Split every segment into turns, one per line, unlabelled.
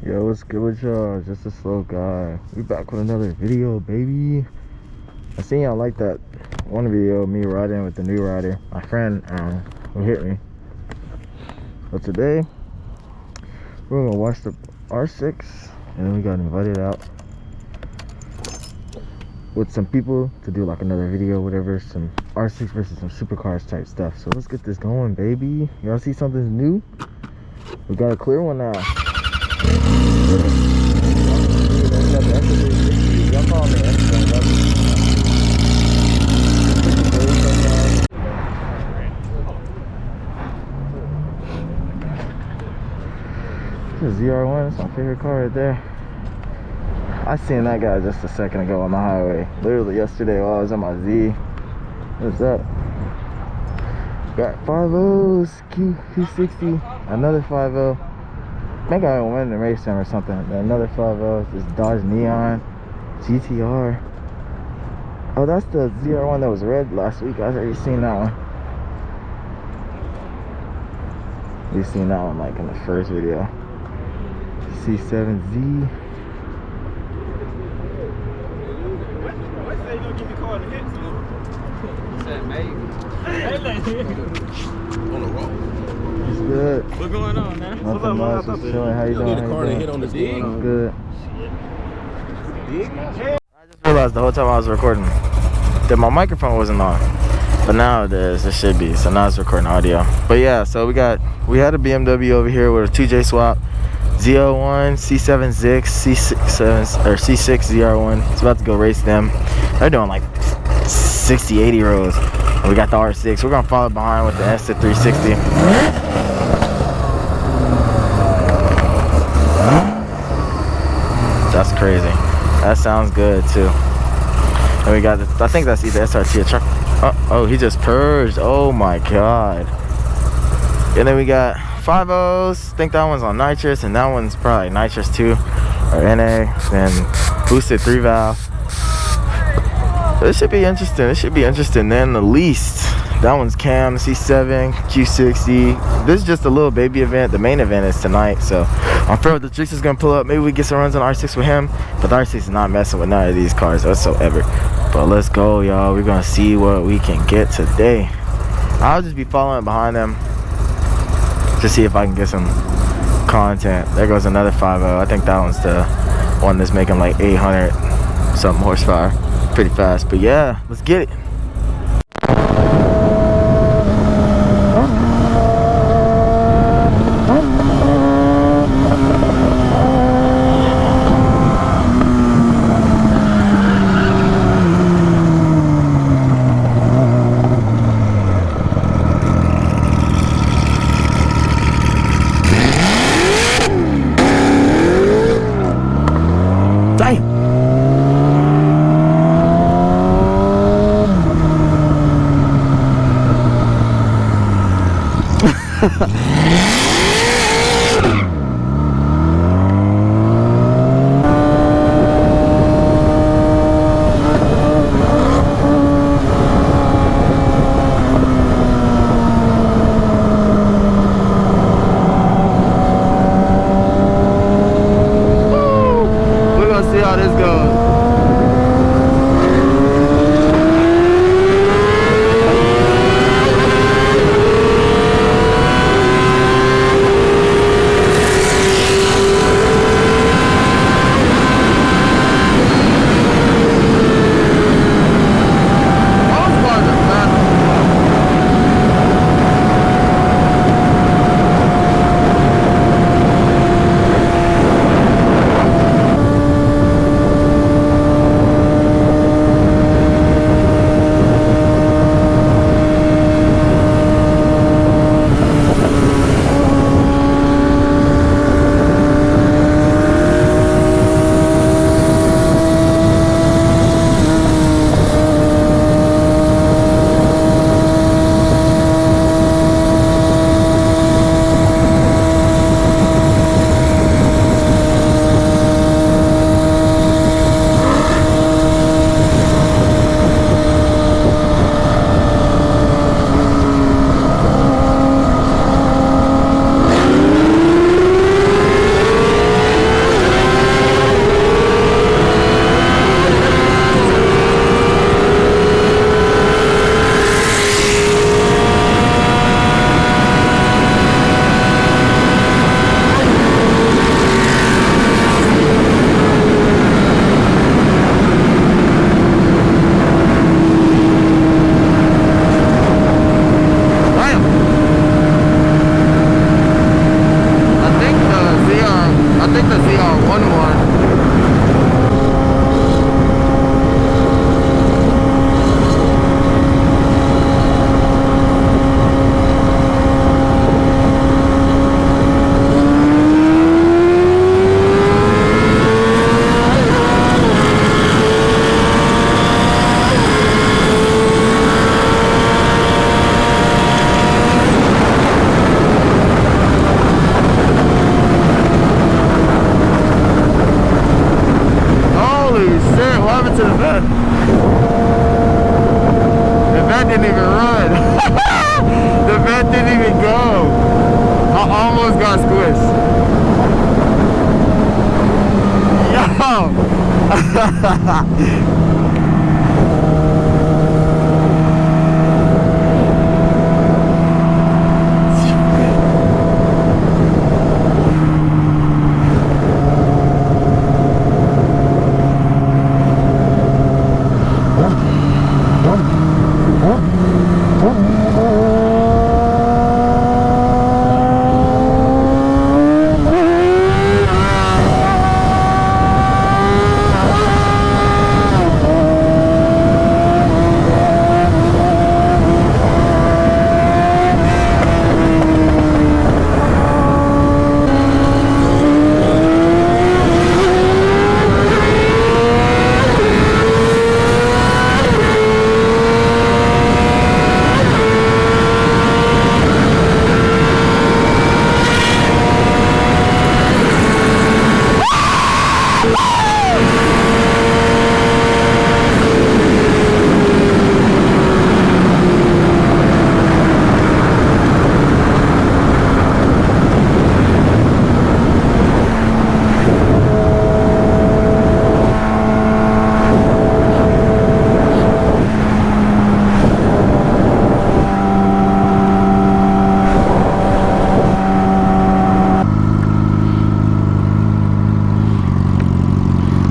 Yo, what's good with y'all? Just a slow guy. We back with another video, baby. I seen y'all like that one video of me riding with the new rider, my friend who hit me. But today we're gonna watch the R6, and then we got invited out with some people to do like another video, whatever, some R6 versus some supercars type stuff. So let's get this going, baby. Y'all see something's new? We got a clear one now. The ZR1, that's my favorite car right there. I seen that guy just a second ago on the highway, literally yesterday while I was on my Z. What's up? Got 5.0s, Q60, another 5.0. I think I went and raced him or something. Another 5.0, this Dodge Neon GTR. Oh, that's the ZR1 that was red last week. I've already seen that one. We seen that one like in the first video. C7Z. It's good.
What's going on, man?
Nothing much. Just chilling. How you doing? How you doing? Good. I just realized the whole time I was recording that my microphone wasn't on, but now it is. It should be. So now it's recording audio. But yeah, so we had a BMW over here with a 2J swap, ZO1, C7 ZX, C6 or C6 ZR1. It's about to go race them. They're doing like 60, 80 rows. And we got the R6. We're gonna follow behind with the S360. That's crazy. That sounds good too. And we got, I think that's either SRT or truck. Oh, he just purged. Oh my god. And then we got 5.0s. I think that one's on nitrous, and that one's probably nitrous too, or NA. Then boosted 3-valve. This should be interesting. This should be interesting. Then the least, that one's Cam C7 Q60. This is just a little baby event. The main event is tonight, so I'm afraid the Drix is gonna pull up. Maybe we get some runs on R6 with him, but the R6 is not messing with none of these cars whatsoever. But let's go, y'all. We're gonna see what we can get today. I'll just be following behind them to see if I can get some content. There goes another 5.0. I think that one's the one that's making like 800 something horsepower. Pretty fast, but yeah, let's get it. Damn. to the vent. The vent didn't even run. The vent didn't even go. I almost got squished. Yo.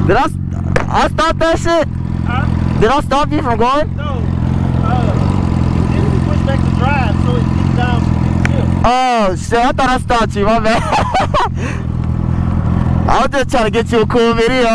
Did I stop that shit?
Huh?
Did I stop you from going?
No. Then we switched back to drive, so it gets down chill.
Oh shit, I thought I stopped you, my bad. I was just trying to get you a cool video.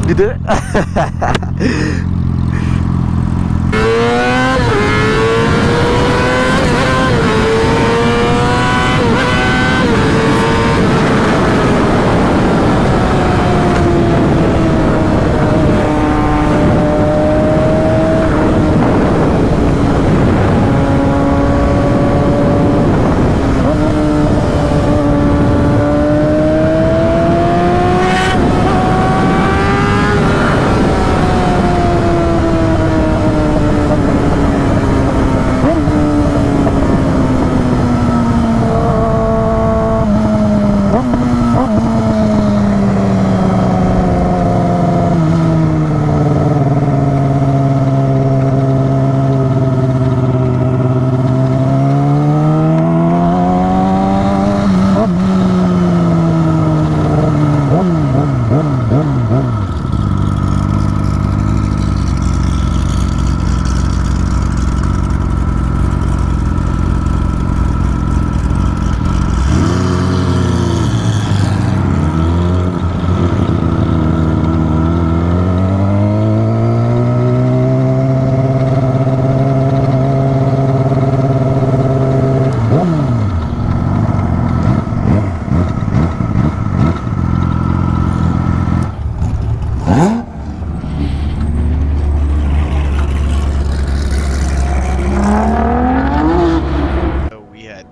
You did it?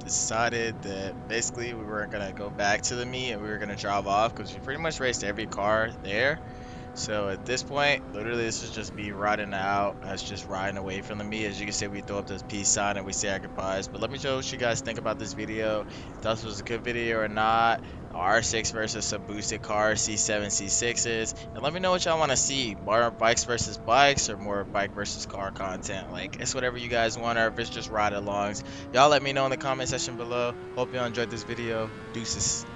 Decided that basically we were gonna go back to the meet and we were gonna drive off because we pretty much raced every car there. So at this point, literally this is just me riding out, us just riding away from the meet. As you can see, we throw up this peace sign and we say our goodbyes. But let me know what you guys think about this video, if this was a good video or not. R6 versus some boosted cars, C7, C6s, and let me know what y'all want to see, more bikes versus bikes or more bike versus car content. Like, it's whatever you guys want, or if it's just ride alongs, y'all let me know in the comment section below. Hope y'all enjoyed this video. Deuces.